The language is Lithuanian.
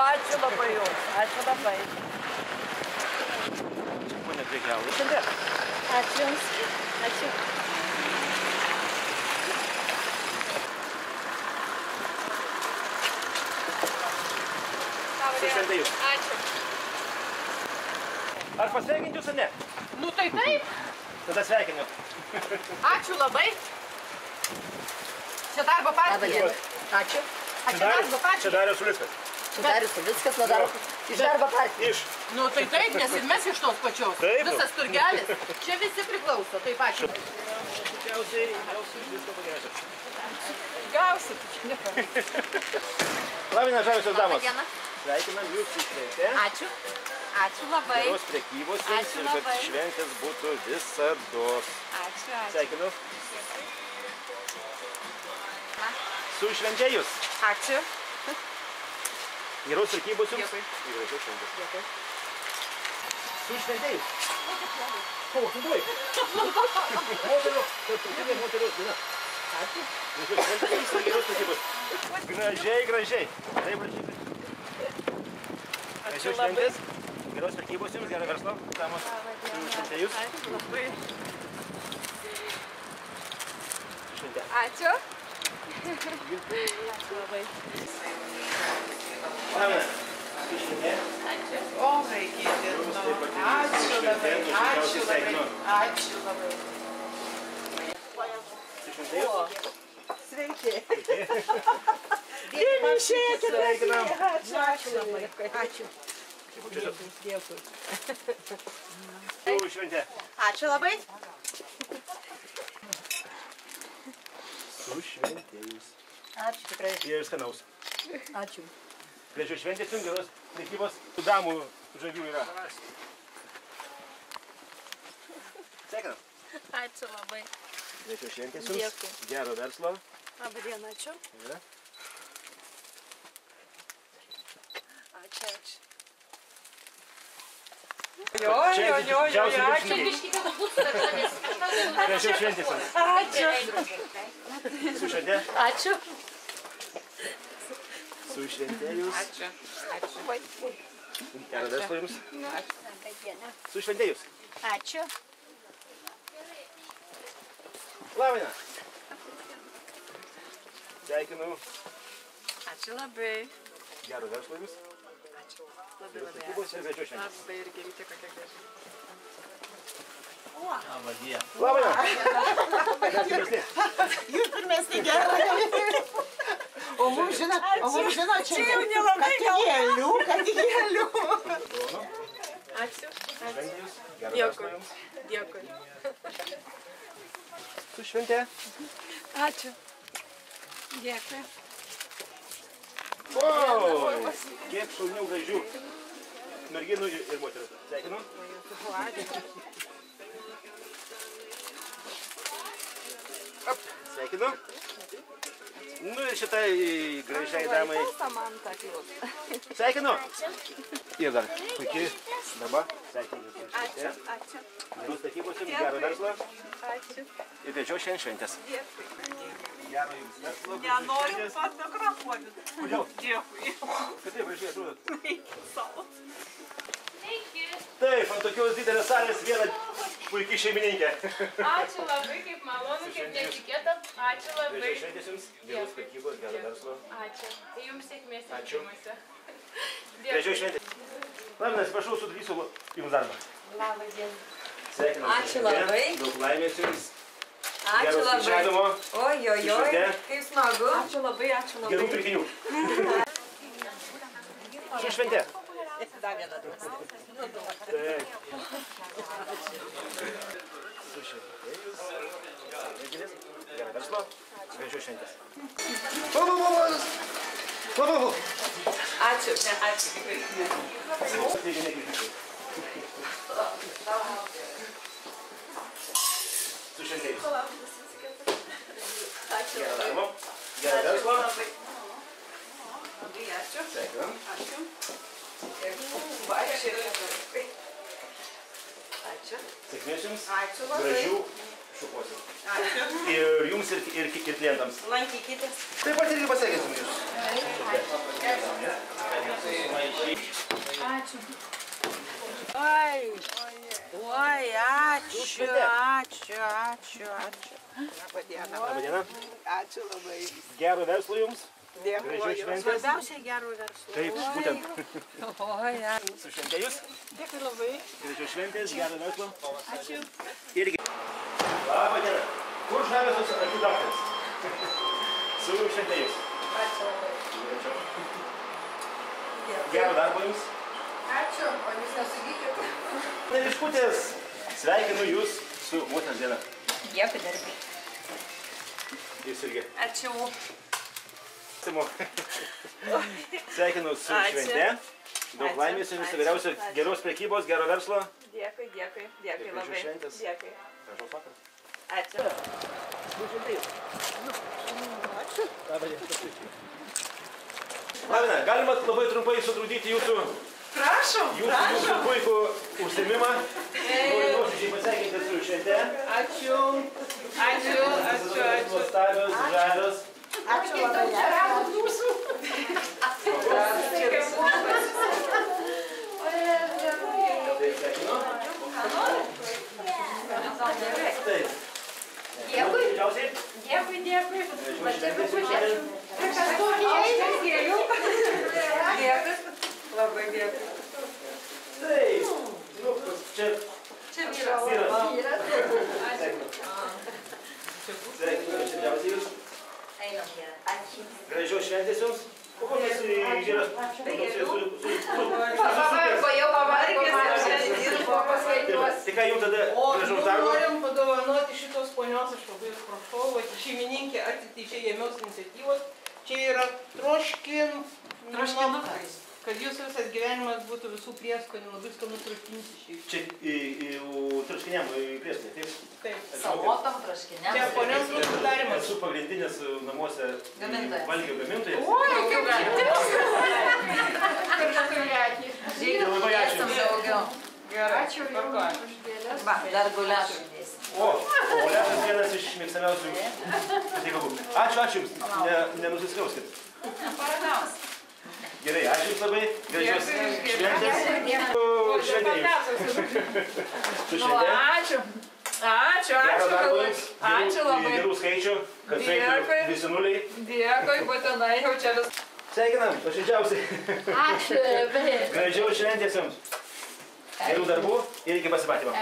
Ačiū labai jums. Ačiū labai. Pone prekiauju šiandien. Ačiū jums. Ačiū. Su švente jūs. Ačiū. Ar pasveikinti jūs, ar ne? Nu tai taip. Tada sveikinu. Ačiū labai. Čia darbo partija. Ačiū. Ačiū darbo Čia partija. Darius Ulickas. Darius Ulickas nuo darbo. Iš darbo partijos. Iš. Nu tai taip, nes ir mes iš tos pačios. Taip. Visas turgelis. Čia visi priklauso. Taip ačiū. Tikriausiai visko pageriausia. Gausit. Čia nieko. Labina žaviosios damos. Labą dieną. Sveikinam jūs su švente. Ačiū. Ačiū labai. Geros prekybos jums Ačiū ir kad labai. šventės būtų visados. Ačiū, ačiū. Sveikinu. Su švente jūs. Ačiū. Geros prekybos jums. Dėkui. Ir gražios šventės. Dėkui. Su švente jūs. O, tu buvai. Moterio, tarptautinė moterio diena. Ačiū. Gražios šventės jums ir geros prekybos. Gražiai, gražiai. Taip, rašykit. Gražios šventės. Geros prekybos jums, gero verslo. Damos. Su švente jūs. Ačiū labai. Švente. Ačiū. Ačiū labai. Labina. Su švente. O, vaikyti. Ačiū labai. Ačiū labai. Ačiū labai. Su švente jūs. Sveiki. Sveikinam. Ačiū labai. Ačiū. Dėkui. Su švente. Ačiū labai. Su švente jūs. Ačiū tikrai. Ir skanaus. Ačiū. Gražios šventės jums, geros prekybos. Damų žavių yra. Sveikinam. Ačiū labai. Gražios šventės jums. Dėkui. Gero verslo. Labą dieną, ačiū. Yra. Ačiū, ačiū. Jo, Ačiū. Ačiū. Gražios šventės jums. Ačiū. Su švente. Ačiū. Su švente jūs. Ačiū. Ačiū. Gero verslo jums. Labą dieną. Su švente jūs. Ačiū. Labina. Sveikinu. Ačiū labai. Gero verslo jums. Ačiū. Labai Geros labai. prekybos ir gražios šventės. Labai ir gėlytė kokia graži. Labina. Mes pirmesni. Jūs pirmesni gerai. O mums žino, čia jau nelabai katigėlių. Ačiū. Šventė jūs. Gero verslo jums. Dėkui. Su švente. Ačiū. Dėkui. Oi, kiek šaunių gražių merginų ir moterų. Sveikinu. Sveikinu. Nu ir šitai gražiai damai. Samanta Klius. Sveikinu. Ir dar puikiai dama. Sveikinu. Ačiū. Ačiū. Geros prekybos jums, gero verslo. Ačiū. Ir gražios šiandien šventės. Gero jums verslo. Nenoriu fotografuoti. Kodėl? Dėkui. Kad taip gražiai atrodo. Savo. Taip, ant tokios didelės salės viena puikiai šeimininkė. Ačiū labai, kaip malonu, kaip netikėta. Ačiū labai. Gražiai šventės jums, geros prekybos, gero verslo. Ačiū. Tai jums sėkmės Ačiū. rinkimuose. Gražiai šventės. Labina, atsiprašau, sudarysiu jums darbą. Labą dieną. Sveikinam. Ačiū labai. Daug laimės jums. Ačiū Gero labai. skaičiavimo. Oi, Šventė. kaip smagu. Ačiū labai, ačiū Gerų labai. pirkinių. Su švente. Dar vieną duos. Taip. Su švente jūs. Sveikinės. Gero verslo. Gražios šventės. Ačiū. Ačiū. Taigi nekritikui. Su švente jūs. Ačiū. Gero darbo. Gero verslo. Labai ačiū. Sveikinam. Ačiū. Ačiū. Sėkmės jums. Ačiū labai. Gražių šukuosit. Ačiū. Ir jums, ir klientams. Lankykitės. Taip pat irgi pasveikinsim jūs. Ačiū. Oi, ačiū. Labą dieną. Labą dieną. Ačiū labai. Gero verslo jums. Gražių Dėkuoju. šventės. Svarbiausia gerų verslų. Taip, būtent. Oi, ačiū. Su švente jūs. Dėkui labai. Gražių šventės, gero verslo. Ačiū. Irgi. Labą dieną. Kur žavėsios akių daktaras? Su švente jūs. Ačiū labai. Gero darbo jums. Ačiū, o jūs nesugykit. Neriškutės. Sveikinu jūs su motinos diena. Dėkui darbai. Jūs irgi. Ačiū. Simo. Sveikinu su švente. Daug laimės jums, vyriausio geros prekybos, gero verslo. Dėkui Gražių labai. šventės. Dėkui. Gražaus vakaro. Ačiū. Lavina, galima labai trumpai sutrukdyti jūsų puikų užsiėmimą. Noriu nuoširdžiai pasveikinti su švente. Ačiū. Nuostabios, žalios. Ačiū labai. Taip, sveikinu. Taip. Dėkui. Didžiausiai. Dėkui. Gražių šventės jums šiandien. Dėkui. Labai dėkui. Taip. Nu, čia Čia vyras. vyras. Sveikinu didžiausiai jūs. Einam gerai. Ačiū. Gražios šventės jums. O kokias geras Jau pavargęs, šiandien dirbo paskaitos. Tai ką jums tada gražaus darbo? Norim padovanoti šitos ponios, aš labai atsiprašau, šeimininkė atsitikti čia ėmiaus iniciatyvos. Čia yra troškinukai. Kad jūsų visas gyvenimas būtų visų prieskonių, labai skanus troškinys išėjus. Čia troškiniam prieskonį, taip? Taip. Salotam troškiniam. Čia ponios rūsų darimas. Esu pagrindinis namuose Gamintojas. valgio gamintojas. Oi, kaip Ir labai ačiū. daugiau. Gerai. Ačiū jums už gėles. Va, dar guliašų dėsi. O lešas vienas iš mėgstamiausių patiekalų. Ačiū jums, nenusiskauskit. Paragaus. Gerai, ačiū jums labai, gražios šventės. Šventė jums. Su švente. Gero darbo jums, gerų skaičių, kad sveiktų visi nuliai. Dėkui, būtinai jau čia vis. Sveikinam, paširdžiausiai. Ačiū, bet. Gražių šventės jums. Gerų darbų ir iki pasimatymo.